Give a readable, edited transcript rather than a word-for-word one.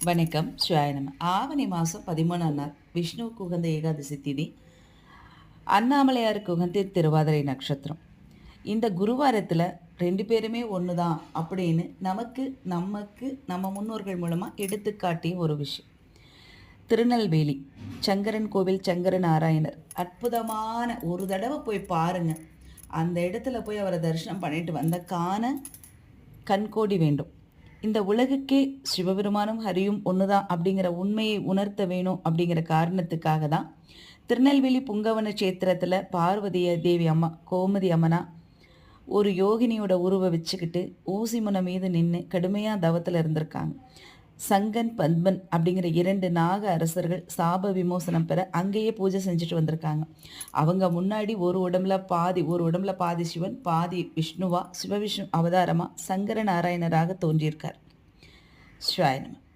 வணக்கம். சிவாய ஆவணி மாதம் 13ஆம் நாள் விஷ்ணுவுக்கு உகந்த ஏகாதசி திதி. அண்ணாமலையாருக்கு உகந்த திருவாதிரை நட்சத்திரம். இந்த குருவாரத்தில் 2 பேருமே ஒன்று தான் அப்படின்னு நம்ம முன்னோர்கள் மூலமாக எடுத்துக்காட்டிய ஒரு விஷயம். திருநெல்வேலி சங்கரன் கோவில் சங்கர நாராயணர் அற்புதமான ஒரு தடவை போய் பாருங்க. அந்த இடத்துல போய் அவரை தரிசனம் பண்ணிட்டு வந்த கண்கோடி வேண்டும். இந்த உலகுக்கே சிவபெருமானும் ஹரியும் ஒன்றுதான் அப்படிங்கிற உண்மையை உணர்த்த வேணும் அப்படிங்கிற காரணத்துக்காக தான் திருநெல்வேலி புங்கவன கஷேத்திரத்தில் பார்வதிய தேவி அம்மா கோமதி அம்மனா ஒரு யோகினியோட உருவை வச்சுக்கிட்டு ஊசி முனை மீது நின்று கடுமையாக தவத்தில் இருந்திருக்காங்க. சங்கன் பத்மன் அப்படிங்கிற 2 நாக அரசர்கள் சாப விமோசனம் பெற அங்கேயே பூஜை செஞ்சுட்டு வந்திருக்காங்க. அவங்க முன்னாடி ஒரு உடம்புல பாதி சிவன் பாதி விஷ்ணுவா சிவவிஷ்ணு அவதாரமாக சங்கர நாராயணராக தோன்றியிருக்கார். ஸ்வாயனம்.